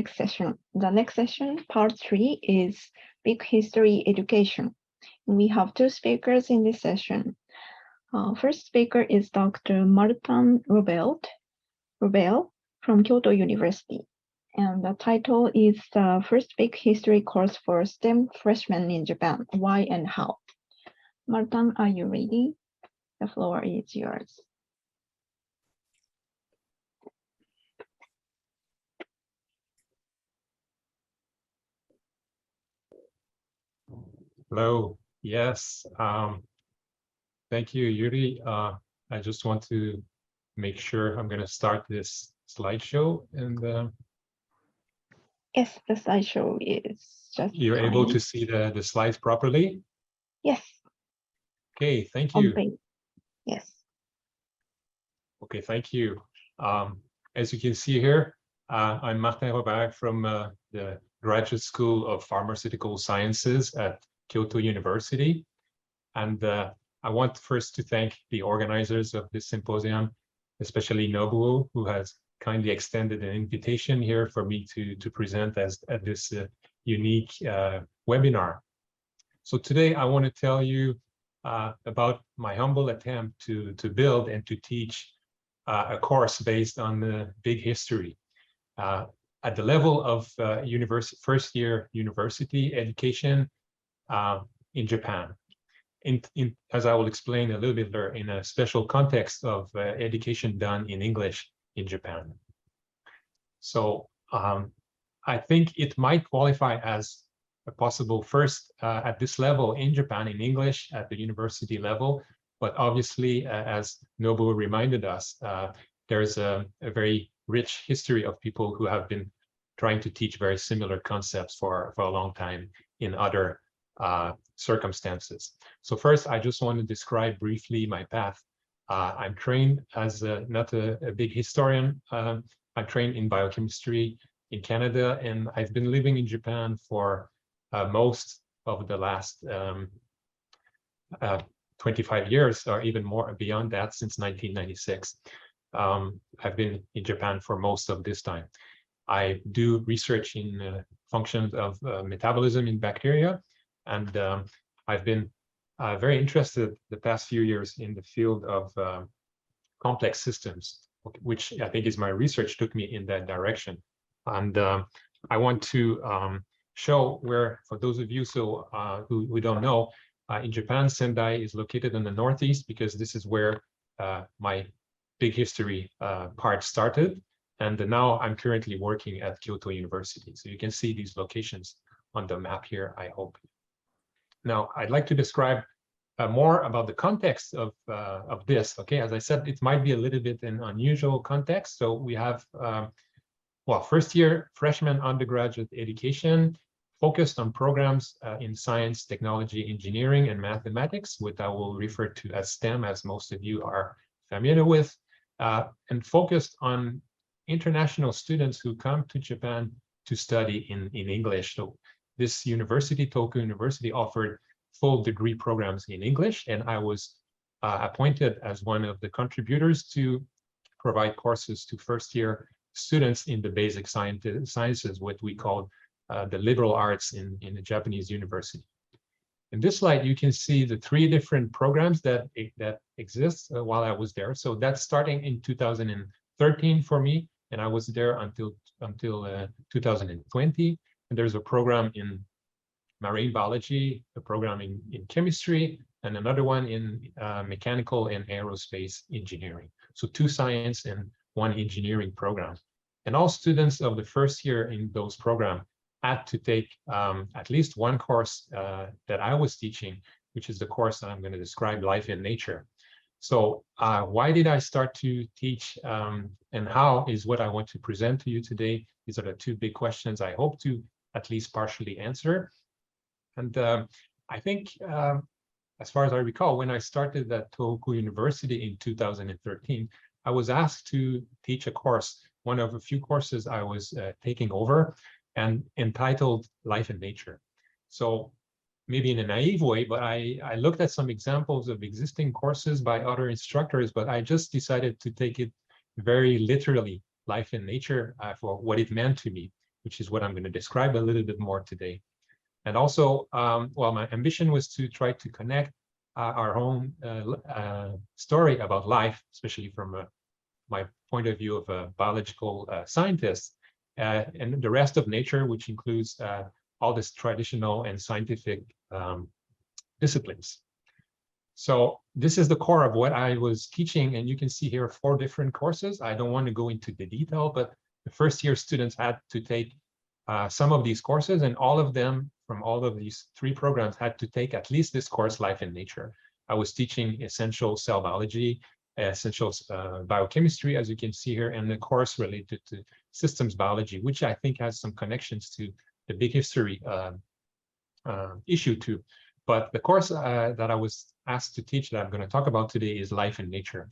session. The next session, part 3, is Big History Education. We have two speakers in this session. First speaker is Dr. Martin Robel from Kyoto University. And the title is the first big history course for STEM freshmen in Japan, Why and How. Martin, are you ready? The floor is yours. Hello. Yes. Thank you, Yuri. I just want to make sure I'm going to start this slideshow, and yes, the slideshow is just you're able to see the slides properly? Yes. Okay, thank you. Yes. Okay, thank you. As you can see here, I'm Martin Robert from the Graduate School of Pharmaceutical Sciences at Kyoto University. And I want first to thank the organizers of this symposium, especially Nobuo, who has kindly extended an invitation here for me to present at this unique webinar. So today I want to tell you about my humble attempt to build and to teach a course based on the big history at the level of first-year university education in Japan. As I will explain a little bit later, in a special context of education done in English in Japan. So I think it might qualify as a possible first at this level in Japan in English at the university level. But obviously, as Nobuo reminded us, there's a very rich history of people who have been trying to teach very similar concepts for a long time in other circumstances. So first, I just want to describe briefly my path. I'm trained as not a big historian. I'm trained in biochemistry in Canada, and I've been living in Japan for most of the last 25 years, or even more beyond that, since 1996. I've been in Japan for most of this time. I do research in functions of metabolism in bacteria, and I've been very interested the past few years in the field of complex systems, which I think is my research took me in that direction. And I want to show where, for those of you who don't know, in Japan, Sendai is located in the Northeast because this is where my big history part started. And now I'm currently working at Kyoto University. So you can see these locations on the map here, I hope. Now, I'd like to describe more about the context of this. Okay, as I said, it might be a little bit an unusual context. So we have, well, first-year freshman undergraduate education focused on programs in science, technology, engineering, and mathematics, which I will refer to as STEM, as most of you are familiar with, and focused on international students who come to Japan to study in English. So this university, Tokyo University, offered full degree programs in English, and I was appointed as one of the contributors to provide courses to first-year students in the basic sciences, what we call the liberal arts in the Japanese university. In this slide, you can see the three different programs that exist while I was there. So that's starting in 2013 for me, and I was there until 2020. And there's a program in marine biology, a program in chemistry, and another one in mechanical and aerospace engineering. So 2 science and 1 engineering program. And all students of the first year in those programs had to take at least 1 course that I was teaching, which is the course that I'm going to describe, Life in Nature. So why did I start to teach and how is what I want to present to you today. These are the 2 big questions I hope to at least partially answer. And I think, as far as I recall, when I started at Tokyo University in 2013, I was asked to teach a course, one of a few courses I was taking over, and entitled Life in Nature. So maybe in a naive way, but I looked at some examples of existing courses by other instructors, but I just decided to take it very literally, Life in Nature, for what it meant to me. which is what I'm going to describe a little bit more today. And also, well, my ambition was to try to connect our own story about life, especially from my point of view of a biological scientist, and the rest of nature, which includes all this traditional and scientific disciplines. So this is the core of what I was teaching, and you can see here 4 different courses. I don't want to go into the detail, but the first year students had to take some of these courses, and all of them from all of these 3 programs had to take at least this course, Life in Nature. I was teaching essential cell biology, essential biochemistry, as you can see here, and the course related to systems biology, which I think has some connections to the big history issue too. But the course that I was asked to teach that I'm going to talk about today is Life in Nature.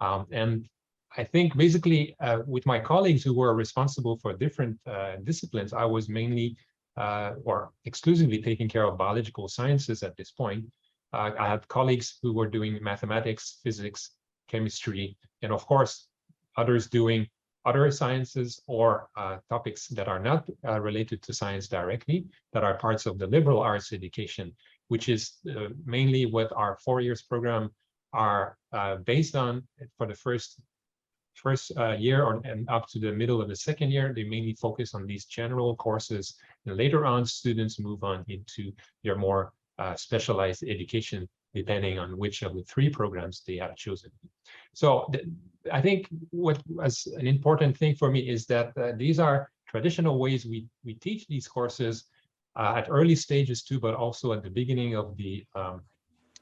And I think basically with my colleagues who were responsible for different disciplines, I was mainly or exclusively taking care of biological sciences at this point. I had colleagues who were doing mathematics, physics, chemistry, and of course, others doing other sciences or topics that are not related to science directly, that are parts of the liberal arts education, which is mainly what our 4 years program are based on. For the first year and up to the middle of the second year, they mainly focus on these general courses. And later on, students move on into their more specialized education, depending on which of the 3 programs they have chosen. So I think what was an important thing for me is that these are traditional ways we teach these courses at early stages too, but also at the beginning of the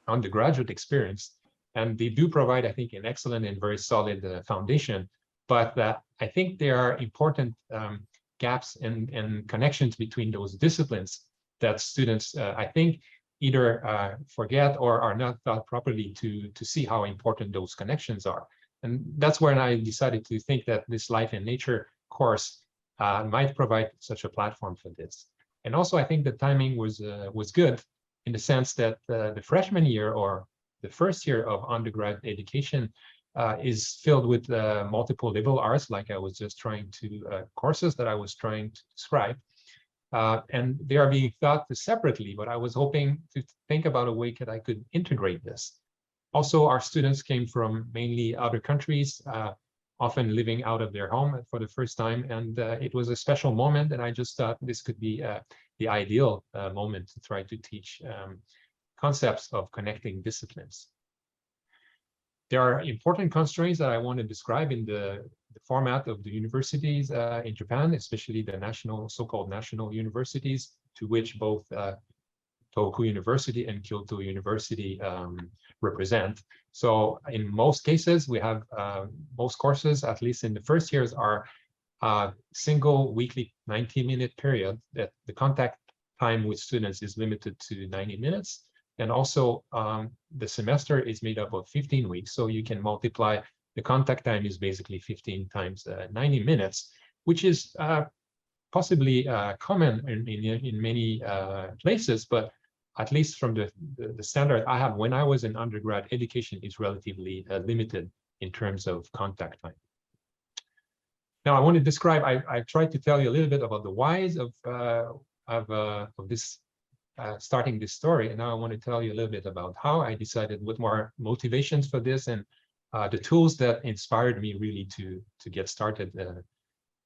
undergraduate experience. And they do provide, I think, an excellent and very solid foundation. But I think there are important gaps and connections between those disciplines that students, I think, either forget or are not thought properly to see how important those connections are. And that's when I decided to think that this Life in Nature course might provide such a platform for this. And also, I think the timing was good in the sense that the freshman year or the first year of undergrad education is filled with multiple liberal arts, like I was just trying to, courses that I was trying to describe. And they are being taught separately, but I was hoping to think about a way that I could integrate this. Also, our students came from mainly other countries, often living out of their home for the first time. And it was a special moment, and I just thought this could be the ideal moment to try to teach concepts of connecting disciplines. There are important constraints that I want to describe in the format of the universities in Japan, especially the national, so-called national universities, to which both Tohoku University and Kyoto University represent. So in most cases, we have most courses, at least in the first years, are single weekly 90-minute period that the contact time with students is limited to 90 minutes. And also the semester is made up of 15 weeks. So you can multiply, the contact time is basically 15 times 90 minutes, which is possibly common in many places, but at least from the standard I have when I was in undergrad, education is relatively limited in terms of contact time. Now I want to describe, I tried to tell you a little bit about the whys of this starting this story, and now I want to tell you a little bit about how I decided, what more motivations for this, and the tools that inspired me really to get started.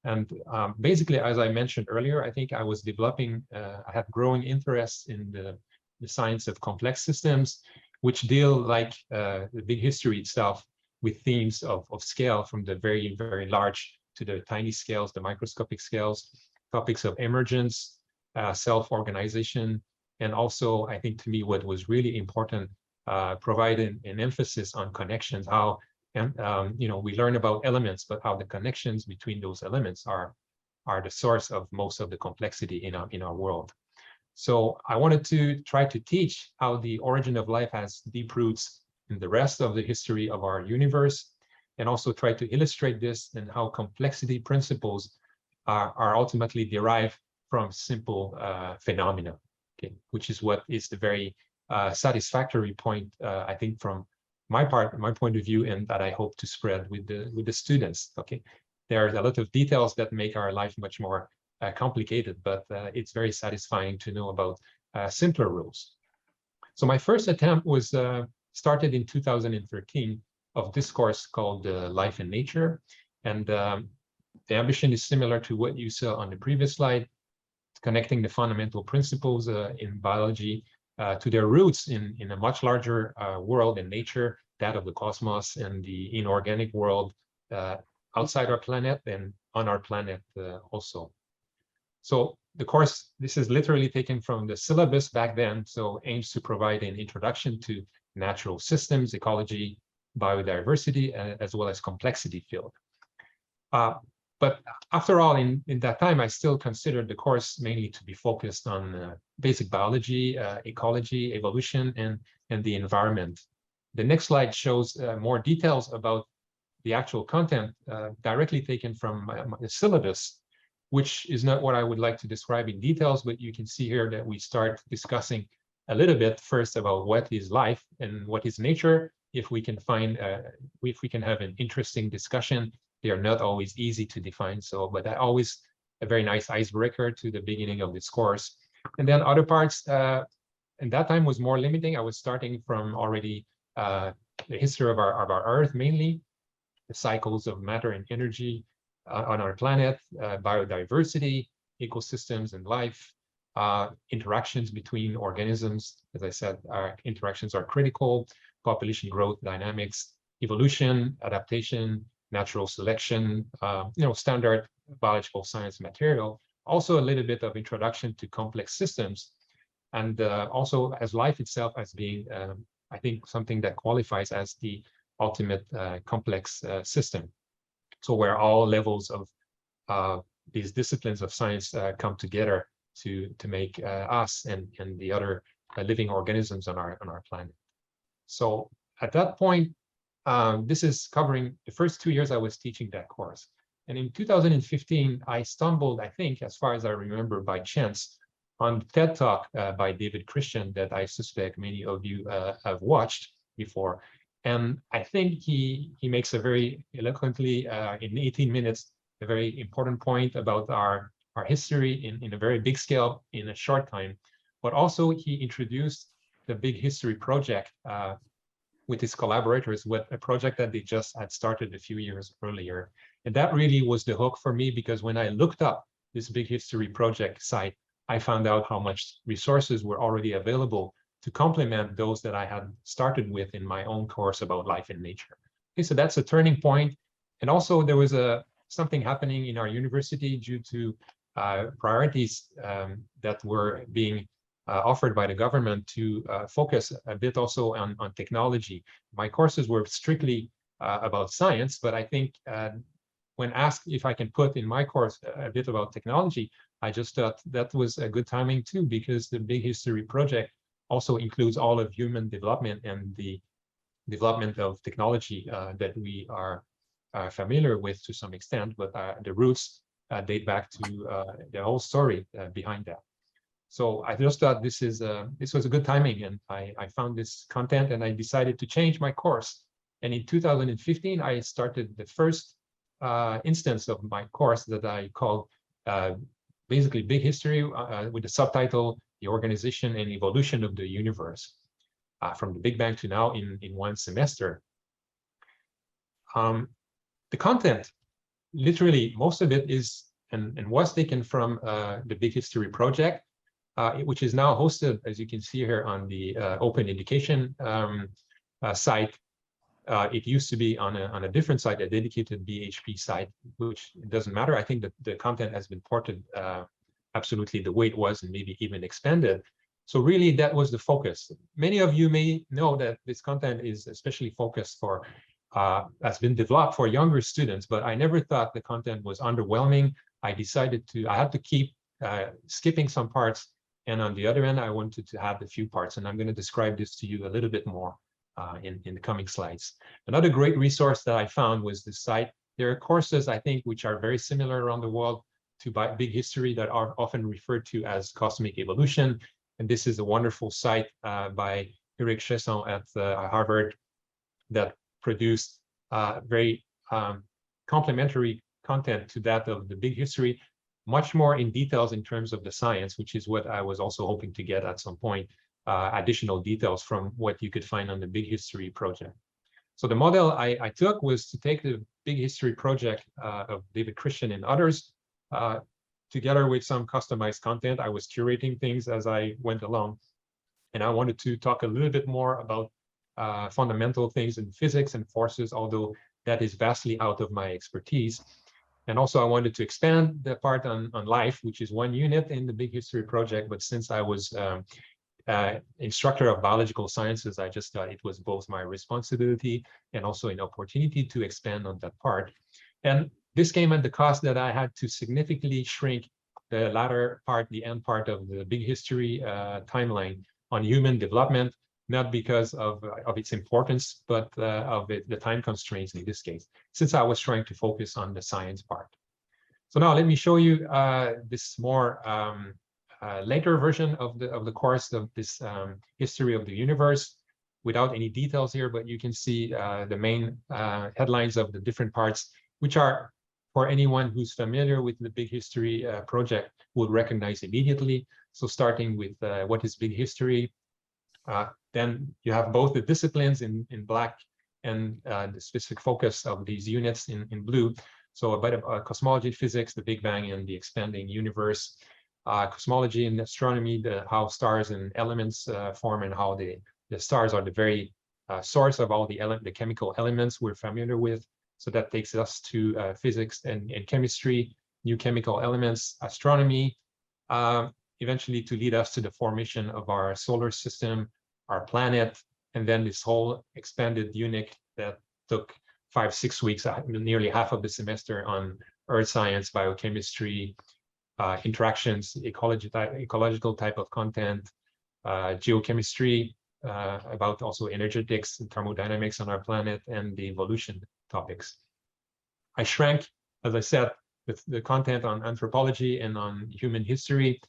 And basically, as I mentioned earlier, I think I was developing, I had growing interest in the science of complex systems, which deal, like the big history itself, with themes of scale, from the very, very large to the tiny scales, the microscopic scales, topics of emergence, self-organization, and also, I think to me, what was really important, providing an emphasis on connections, how, you know, we learn about elements, but how the connections between those elements are the source of most of the complexity in our world. So I wanted to try to teach how the origin of life has deep roots in the rest of the history of our universe, and also try to illustrate this and how complexity principles are ultimately derived from simple phenomena. Okay, which is what is the very satisfactory point, I think, from my point of view, and that I hope to spread with the students. Okay, there are a lot of details that make our life much more complicated, but it's very satisfying to know about simpler rules. So my first attempt was started in 2013 of this course called Life and Nature. And the ambition is similar to what you saw on the previous slide, connecting the fundamental principles in biology to their roots in a much larger world in nature, that of the cosmos and the inorganic world outside our planet and on our planet also. So the course, this is literally taken from the syllabus back then, so aims to provide an introduction to natural systems, ecology, biodiversity, as well as complexity field. But after all, in that time, I still considered the course mainly to be focused on basic biology, ecology, evolution, and the environment. The next slide shows more details about the actual content directly taken from the syllabus, which is not what I would like to describe in details, but you can see here that we start discussing a little bit first about what is life and what is nature. If we can find, if we can have an interesting discussion, they are not always easy to define. So, but that always a very nice icebreaker to the beginning of this course. And then other parts, and that time was more limiting. I was starting from already the history of our Earth, mainly the cycles of matter and energy on our planet, biodiversity, ecosystems and life, interactions between organisms. As I said, our interactions are critical, population growth dynamics, evolution, adaptation, natural selection, standard biological science material. Also a little bit of introduction to complex systems, and also as life itself as being, I think, something that qualifies as the ultimate complex system. So where all levels of these disciplines of science come together to make us and the other living organisms on our planet. So at that point, this is covering the first 2 years I was teaching that course. And in 2015, I stumbled, I think, as far as I remember, by chance, on TED Talk by David Christian that I suspect many of you have watched before. And I think he makes a very eloquently, in 18 minutes, a very important point about our history in a very big scale in a short time. But also he introduced the Big History Project with his collaborators, with a project that they just had started a few years earlier. And that really was the hook for me, because when I looked up this Big History Project site, I found out how much resources were already available to complement those that I had started with in my own course about life and nature. Okay, so that's a turning point. And also there was something happening in our university due to priorities that were being offered by the government to focus a bit also on technology. My courses were strictly about science, but I think when asked if I can put in my course a bit about technology, I just thought that was a good timing too, because the Big History Project also includes all of human development and the development of technology that we are familiar with to some extent, but the roots date back to the whole story behind that. So I just thought this was a good timing, and I found this content and I decided to change my course. And in 2015, I started the first instance of my course that I called basically Big History with the subtitle, The Organization and Evolution of the Universe, from the Big Bang to now in one semester. The content, literally most of it is and was taken from the Big History Project, which is now hosted, as you can see here, on the Open Education site. It used to be on a different site, a dedicated BHP site, which doesn't matter. I think that the content has been ported absolutely the way it was and maybe even expanded. So really that was the focus. Many of you may know that this content is especially focused for, has been developed for younger students, but I never thought the content was underwhelming. I had to keep skipping some parts. And on the other end, I wanted to have a few parts, and I'm going to describe this to you a little bit more in the coming slides. Another great resource that I found was this site. There are courses, I think, which are very similar around the world to Big History that are often referred to as Cosmic Evolution. And this is a wonderful site by Eric Chesson at Harvard that produced very complementary content to that of the Big History, much more in details in terms of the science, which is what I was also hoping to get at some point, additional details from what you could find on the Big History project. So the model I took was to take the Big History project of David Christian and others, together with some customized content. I was curating things as I went along. And I wanted to talk a little bit more about fundamental things in physics and forces, although that is vastly out of my expertise. And also I wanted to expand the part on life, which is one unit in the Big History project. But since I was instructor of biological sciences, I just thought it was both my responsibility and also an opportunity to expand on that part. And this came at the cost that I had to significantly shrink the latter part, the end part of the Big History timeline on human development, not because of its importance, but of the time constraints in this case, since I was trying to focus on the science part. So now let me show you this more later version of the course of this history of the universe, without any details here, but you can see the main headlines of the different parts, which are, for anyone who's familiar with the Big History project, would recognize immediately. So starting with what is Big History, then you have both the disciplines in black and the specific focus of these units in blue. So a bit of cosmology, physics, the Big Bang and the expanding universe, cosmology and astronomy, how stars and elements form, and how the stars are the very source of all the chemical elements we're familiar with. So that takes us to physics and chemistry, new chemical elements, astronomy, eventually to lead us to the formation of our solar system, our planet, and then this whole expanded unit that took 5-6 weeks, nearly half of the semester, on earth science, biochemistry, interactions, ecological type of content, geochemistry, about also energetics and thermodynamics on our planet, and the evolution topics. I shrank, as I said, the content on anthropology and on human history.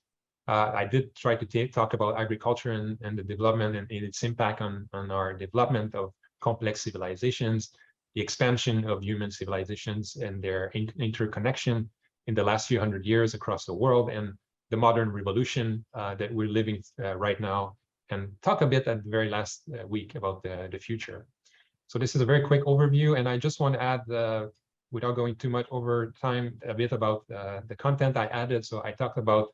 I did try to talk about agriculture and the development and its impact on our development of complex civilizations, the expansion of human civilizations and their interconnection in the last few hundred years across the world, and the modern revolution that we're living right now, and talk a bit at the very last week about the future. So this is a very quick overview, and I just want to add, without going too much over time, a bit about the content I added. So I talked about,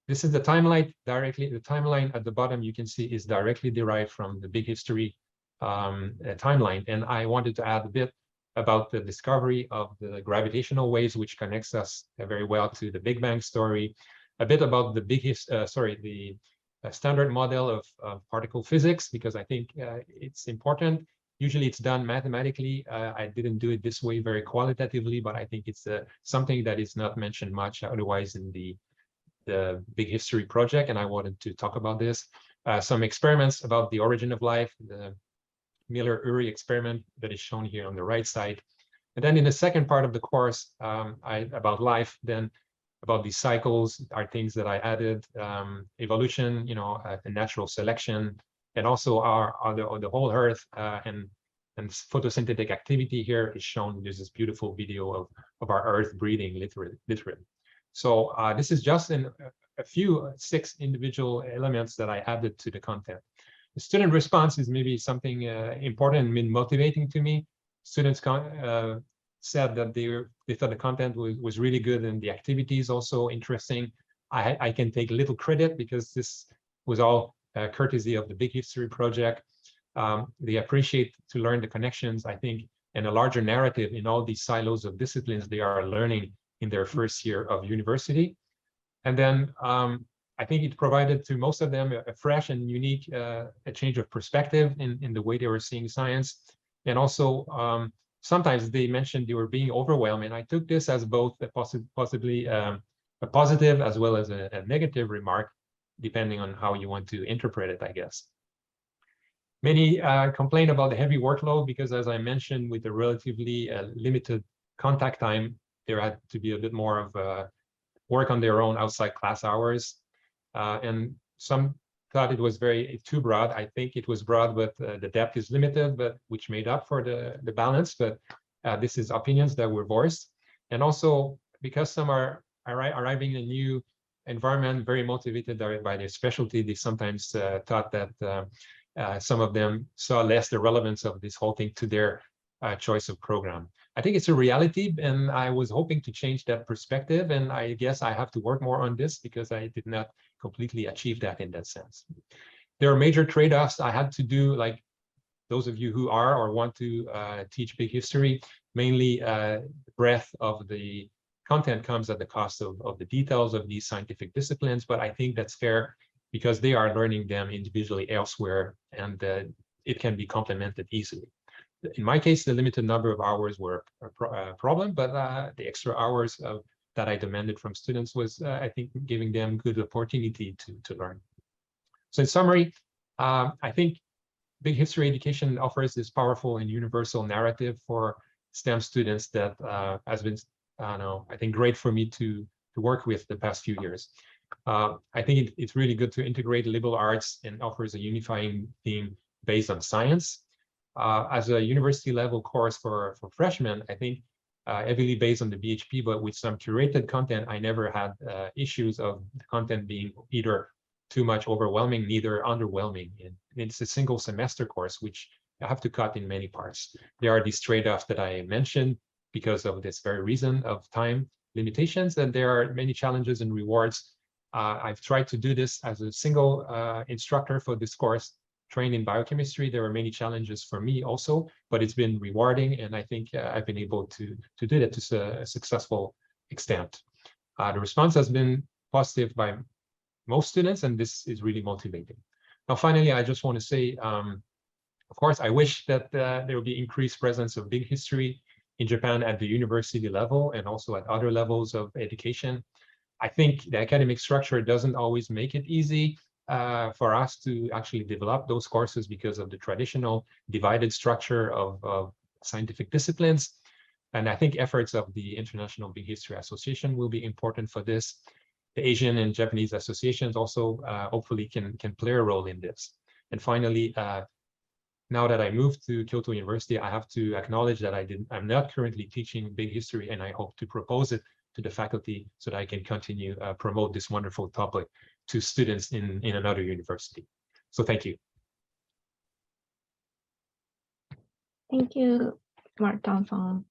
this is the timeline directly. The timeline at the bottom you can see is directly derived from the Big History timeline, and I wanted to add a bit about the discovery of the gravitational waves, which connects us very well to the Big Bang story, a bit about the standard model of particle physics, because I think it's important. Usually it's done mathematically. I didn't do it this way very qualitatively, but I think it's something that is not mentioned much otherwise in the Big History project, and I wanted to talk about this. Some experiments about the origin of life, the Miller-Urey experiment that is shown here on the right side. And then in the second part of the course, about life, then about these cycles are things that I added, evolution, the natural selection, and also the whole Earth and photosynthetic activity here is shown. There's this beautiful video of our Earth breathing, literally. So this is just a few 6 individual elements that I added to the content. The student response is maybe something important and motivating to me. Students said that they thought the content was really good and the activities also interesting. I can take little credit because this was all courtesy of the Big History project. They appreciate to learn the connections, I think, and a larger narrative in all these silos of disciplines they are learning in their first year of university. And then I think it provided to most of them a fresh and unique a change of perspective in the way they were seeing science. And also, sometimes they mentioned they were being overwhelmed, and I took this as both possibly a positive as well as a negative remark, depending on how you want to interpret it, I guess. Many complain about the heavy workload because, as I mentioned, with the relatively limited contact time, there had to be a bit more of work on their own outside class hours. And some thought it was too broad. I think it was broad, but the depth is limited, but which made up for the balance. But this is opinions that were voiced. And also because some are arriving in a new environment, very motivated by their specialty, they sometimes thought that some of them saw less the relevance of this whole thing to their choice of program. I think it's a reality, and I was hoping to change that perspective, and I guess I have to work more on this because I did not completely achieve that in that sense. There are major trade-offs I had to do, like those of you who are or want to teach big history, mainly breadth of the content comes at the cost of the details of these scientific disciplines, but I think that's fair because they are learning them individually elsewhere, and it can be complemented easily. In my case, the limited number of hours were a problem, but the extra hours that I demanded from students was, I think, giving them good opportunity to learn. So in summary, I think big history education offers this powerful and universal narrative for STEM students that has been, I think, great for me to work with the past few years. I think it's really good to integrate liberal arts and offers a unifying theme based on science. As a university level course for freshmen, I think heavily based on the BHP, but with some curated content, I never had issues of the content being either too much overwhelming, neither underwhelming. And it's a single semester course, which I have to cut in many parts. There are these trade-offs that I mentioned because of this very reason of time limitations, and there are many challenges and rewards. I've tried to do this as a single instructor for this course, trained in biochemistry. There were many challenges for me also, but it's been rewarding, and I think I've been able to do that to a successful extent. The response has been positive by most students, and this is really motivating. Now, finally, I just want to say, of course, I wish that there will be increased presence of big history in Japan at the university level and also at other levels of education. I think the academic structure doesn't always make it easy for us to actually develop those courses because of the traditional divided structure of scientific disciplines. And I think efforts of the International Big History Association will be important for this. The Asian and Japanese associations also hopefully can play a role in this. And finally, now that I moved to Kyoto University, I have to acknowledge that I'm not currently teaching big history, and I hope to propose it to the faculty so that I can continue promote this wonderful topic to students in another university. So thank you. Thank you, Martin-san.